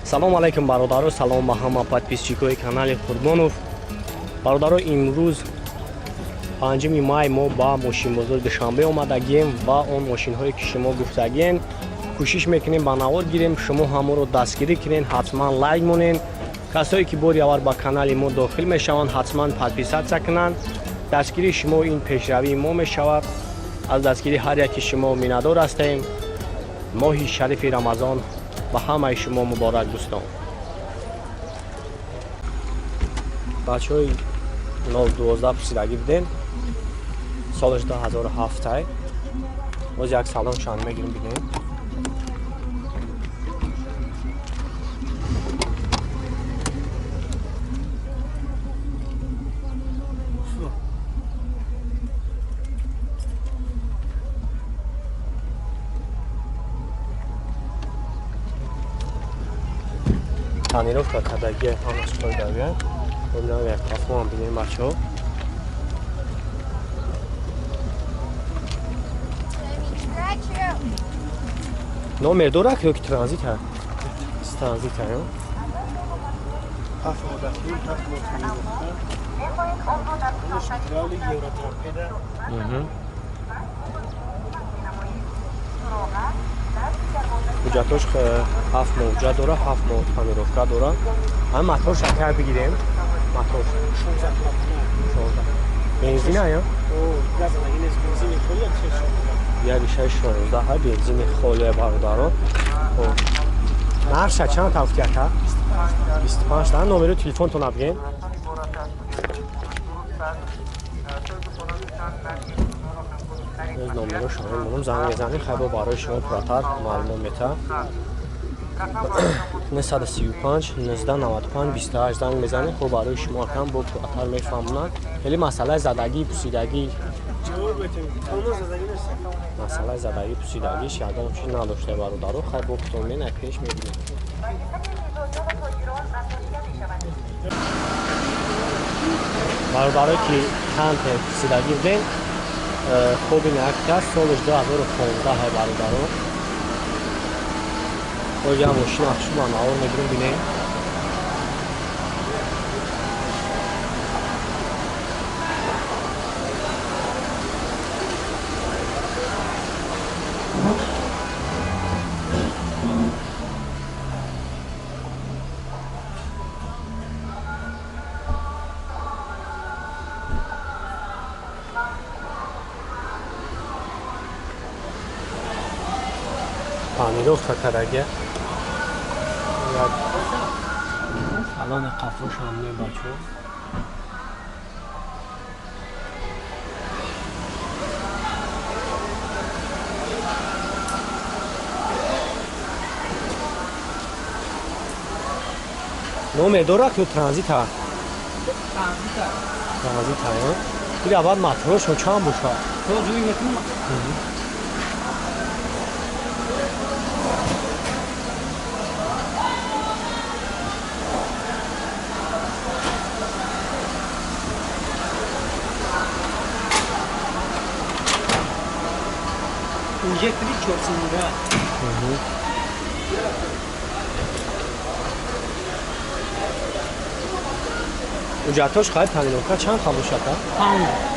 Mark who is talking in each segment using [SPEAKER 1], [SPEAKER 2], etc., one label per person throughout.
[SPEAKER 1] салом алейкум бародаро, салом ба ҳама подписчикои канали Қурбонов. бародаро, имрӯз 5 май мо ба мошинбозор Душанбе омадагем ва он мошинҳое ки шумо гуфтагем кӯшиш мекунем ба навор гирем. шумо ҳаморо дастгирӣ кунен, ҳатман лайк монен. касое ки бори аввал ба канали мо дохил мешаванд, ҳатман подписатсия кунанд. дастгирии шумо ин пешравии мо мешавад. аз дастгирии ҳар яки шумо миннатдор ҳастем. моҳи шарифи рамазон ба ҳамаи шумо муборак дӯстон. бачаҳои 9-12 пурсидагӣ будем. солаш 2007 боз як салоншон мегирем бинем. Тонировка кадаги ҳамаш қойдагия. Бобинам як кафо ҳам бинем бачаҳо. номер дорад ё ки транзит ҳаст? Транзит ҳаст, ё? ҳуҷҷатош 7 моҳ ҳуҷҷат дора, 7 моҳ тонировка дора. ҳам мотор шакар бигирем. мотор 16. Бензина ё? Як 6-16 ҳай бензини холия бародаро. Хоб. Нарша чанд тавфията? 25 та. Номери телефонтон абгем. номеро шумо мунум занг мезанем, хайбо барои шумо пурратар маълумот мета. 935 1995 28 занг мезанем, хоб барои шумо кам бо пурратар мефаҳмонанд. хеле масъалаи задагӣ, пусидагӣ масъалаи задагӣ пусидагиш ягон чиз надошта бародаро. хайбо кутомен як пеш мебинем. бародаро ки кант пусидагӣ будем. хоб ин як кас солаш 2015 ҳай бародаро. боз як мошина шумо навор мегирем бинем. Панировка караги як салони қафош ҳам не бачаҳо. номер дорад ё транзит ҳаст? Транзит ҳаст, ё? ин аввал моторош чанд бошад?
[SPEAKER 2] Инжектори 4
[SPEAKER 1] ҳуҷҷатош қайд тонировка чанд ха бошад?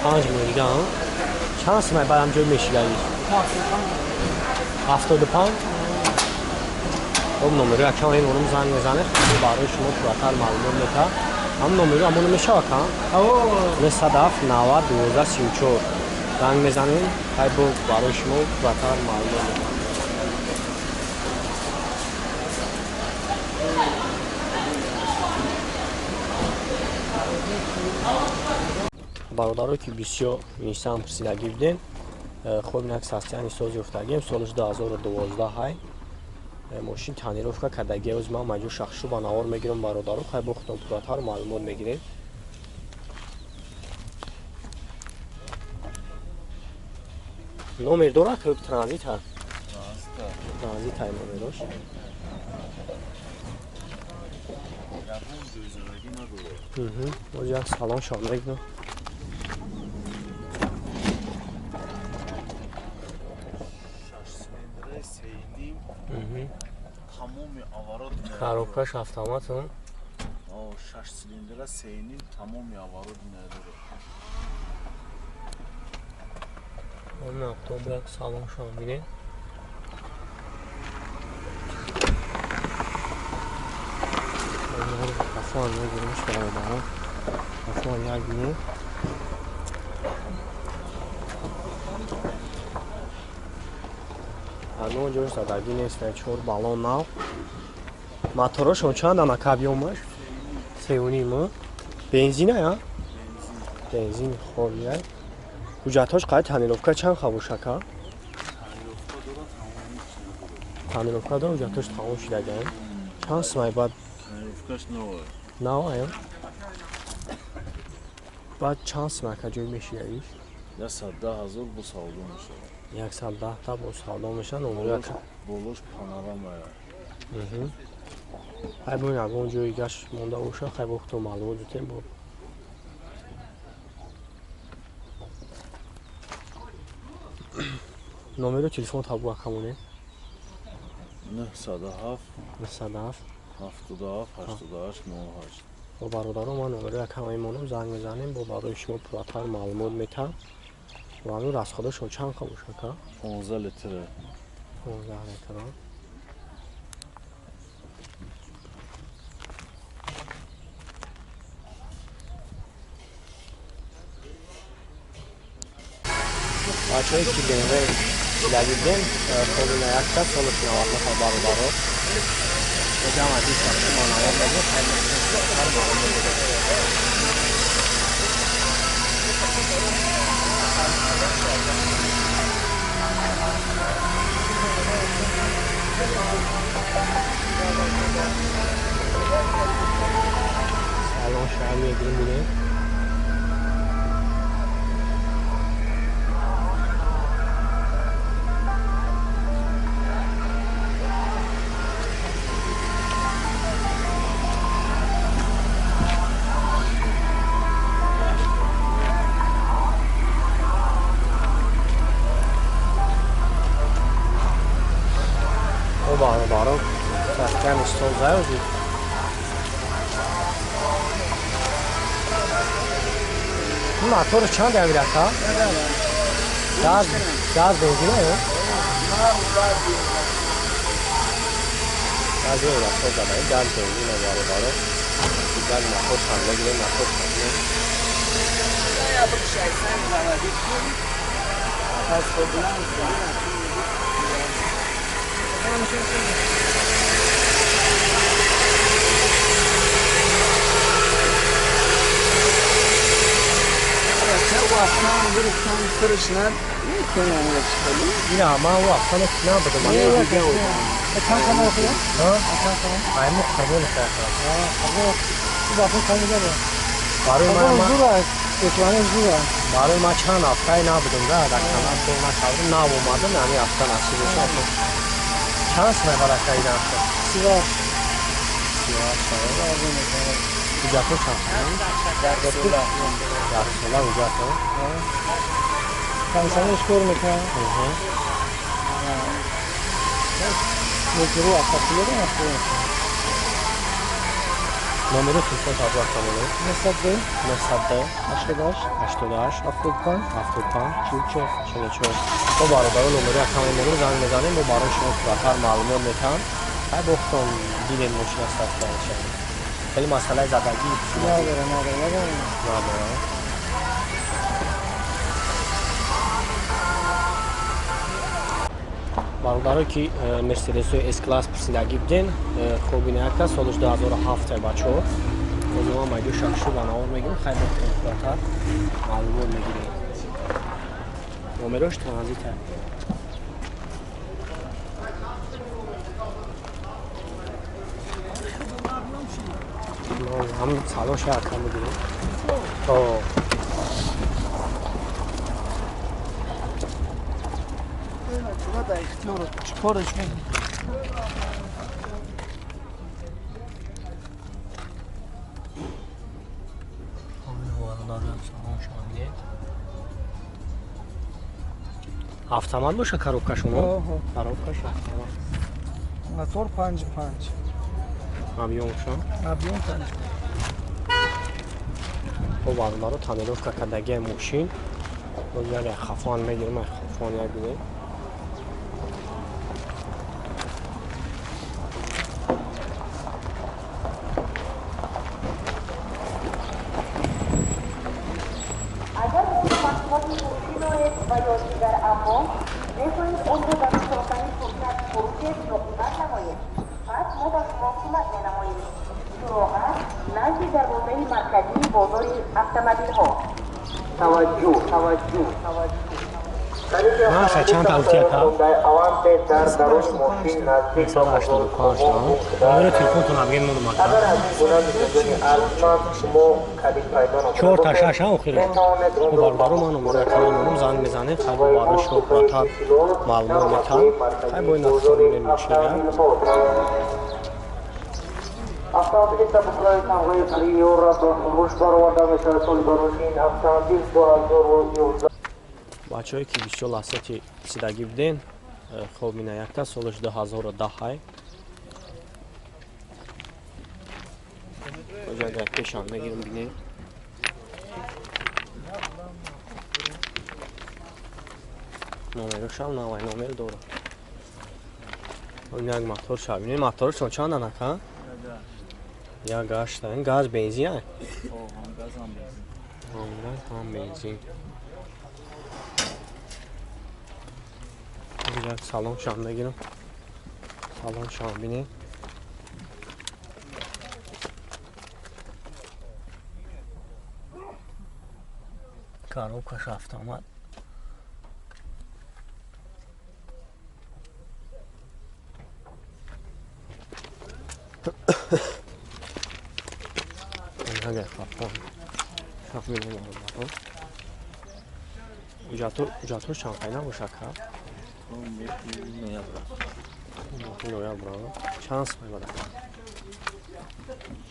[SPEAKER 1] 5 моҳ дига. чанд сумай баъд ҳамҷо мешидаи? 75. хоб номеро якчанд ин онум занг мезанем, барои шумо пурратар маълумот мета. ҳам номеро амоно мешавад ка? 907 90 12 34 занг мезанем, хайбо барои шумо пурратар маълумот мета. бародаро ки бисёр инсан пурсидагӣ будем. хоб як састияни соз ёфтагем солаш 2012 ҳай. мошин тонировка кардаги оз ман маҷбур шахшу ба навор мегирам бародаро. хайбо худом пурратар маълумот мегирем. номер дорад ё транзит ҳаст? Транзит ҳай номерош. боз як салон шон мегирам.
[SPEAKER 3] тамоми аварот
[SPEAKER 1] коробкаш автоматон.
[SPEAKER 3] 6 силиндра сейнин тамом яворот надоре.
[SPEAKER 1] Он автобус салон шамиле. Афон мегириш бародар. Афон як бинед. Алон ҷош задагӣ нест, 4 балон нав. Моторошон чанд ана кабиёмаш? 3.5. Бензина я? Бензин хоб яй. Ҳуҷҷатҳош қайд таъмировка чанд хавушака? Таъмировка дор ҳуҷҷатҳош тамом шудаган. Чанд сумай баъд
[SPEAKER 3] Таъмировкаш новое.
[SPEAKER 1] навая? Баъд чанд сумайка ҷой мешиядиш?
[SPEAKER 3] 110,000 бо савдо мешавад.
[SPEAKER 1] 110 та бо савдо мешавад. Номерояк
[SPEAKER 3] Болош панорамая.
[SPEAKER 1] хай бон ягон ҷои гаш монда боша, хай вақто маълумот дутем бо. Номеро телефон табуа камоне?
[SPEAKER 3] 907
[SPEAKER 1] 907
[SPEAKER 3] 77 88 08.
[SPEAKER 1] бо бародаро ман номеро якам мемонам, занг мезанем, бо барои шумо пурратар маълумот метаҳам. ва ҳанӯ расходашон чанд хавушака?
[SPEAKER 3] 15 литр.
[SPEAKER 1] 15 литр. бачаҳое ки БМВ дидем, хобина якта солаш 90 нафар бародаро. Ҷам аз ин сафар монавод баҷо хайли сафар маълумот салон шаҳр мегирим бинем. бародаро сасками стол заёзид. Мотор чанд авирака? Газ бензина ё? Газ мотор задаи газ бензина бародаро. Газ мотор шанда гирем, мотор шанда. ин ҳама вақтано ки набудам. айму қарбон барои ман чанд ҳафтае набудам да дар канал кор накардам, нав омадам, ҳами ҳафта насиб шуд. чанд сумай барака ин ҳафта? 38 ҳуҷҷатҳо чанд сумай? 10 сола ҳуҷҷатҳо?
[SPEAKER 2] Камсанеш кор мекунам. Метро автопилот мастам.
[SPEAKER 1] номеро телефон табуа камоне?
[SPEAKER 2] 907
[SPEAKER 1] 88
[SPEAKER 2] 88 75
[SPEAKER 1] 75
[SPEAKER 2] 44
[SPEAKER 1] 44. бо бародаро номеро якам мемонам, занг мезанем, бо барои шумо пурратар маълумот метаҳам. ҳай вақтон дидем мошина сафта мешавад. хеле масъалаи задагӣ
[SPEAKER 2] надорам.
[SPEAKER 1] бародаро ки мерседесои S-класс пурсидагӣ буден, хобина якта солаш 2007 бачаҳо. озима майдо шахшу ва навор мегирем, хай вақтон пурратар маълумот мегирем. номерош транзита. ҳам салон шаҳр кам мегирем.
[SPEAKER 2] Чикораш мекунам?
[SPEAKER 1] автомат боша коробкашон? Коробкаш автомат.
[SPEAKER 2] Мотор 5.5.
[SPEAKER 1] объёмшон.
[SPEAKER 2] Объем там.
[SPEAKER 1] خب بردارو تانیروفکا کدگی ماشین و یک خفان میگیرم خفان یک بینه
[SPEAKER 4] اگر مصرف فروشی دارید و یا دیگر اموال بخواهید آن را در ساختن فرصت فروش نقیمت نمایید پس ما با شما کمک مینماییم سراغ نزد دروازه مرکزی بازار اتومبیل‌ها توجه
[SPEAKER 1] ماشا چند تا اوتیا کا مثلا 85 تا نمبر تلفنتون هم بگین منو مکا 4 تا 6 هم خیلی خب بردارو من نمبر کنم زنگ میزنه خیلی بارش رو براتر معلومات میتن خیلی باید نفسان میشه
[SPEAKER 5] Автомобили запускают новые приоры, рушбарвада мешают барушин, автомобиль Буазору
[SPEAKER 1] бачаҳое ки бисёр лаҳзати сидагӣ буден хоб ина якта соли 2010 ҷага пешан мегирем бинем номерошам навай номер дорад як мотор шав бинем моторшон чанд анака як гашта ин газ бензин ай газ ҳам бензин یک سالن شام بگیرم سالن شام بینیم کارو کش رفت آمد اینجا خواهد شام بینیم جاتور شام خیلی باشه که noyabr chans میبره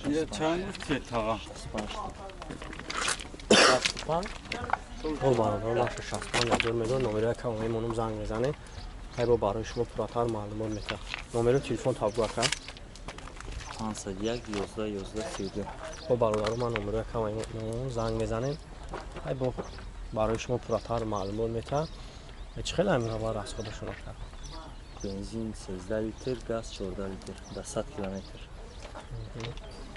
[SPEAKER 3] یه چند تا
[SPEAKER 1] او برادر نشه 65 دور میدون نمره که اونمونم زنگ میزنه ای با برای شما پراتر معلومات میده نمره تلفن تابگو اکا
[SPEAKER 6] 51 11 11 32
[SPEAKER 1] او برادر من نمره که اونمونم زنگ میزنه ای با برای شما پراتر معلومات میده چه خیلی همین بار از خودشون کرد
[SPEAKER 6] بنزین 13 لیتر گاز 14 لیتر در 100 کیلومتر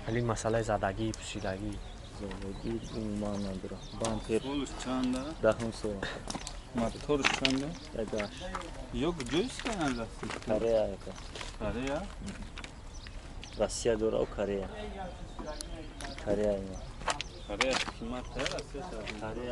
[SPEAKER 1] ولی مسئله زدگی پوسیدگی
[SPEAKER 6] زندگی ایمان نداره بامپر
[SPEAKER 3] Oluş çanda,
[SPEAKER 6] دهم سو
[SPEAKER 3] motor çanda.
[SPEAKER 6] اداش
[SPEAKER 3] Yok göğüs kanalda.
[SPEAKER 6] کره آیکا
[SPEAKER 3] Araya.
[SPEAKER 6] روسیه داره و کره کره ایمان
[SPEAKER 3] Araya kimat her asya.
[SPEAKER 6] کره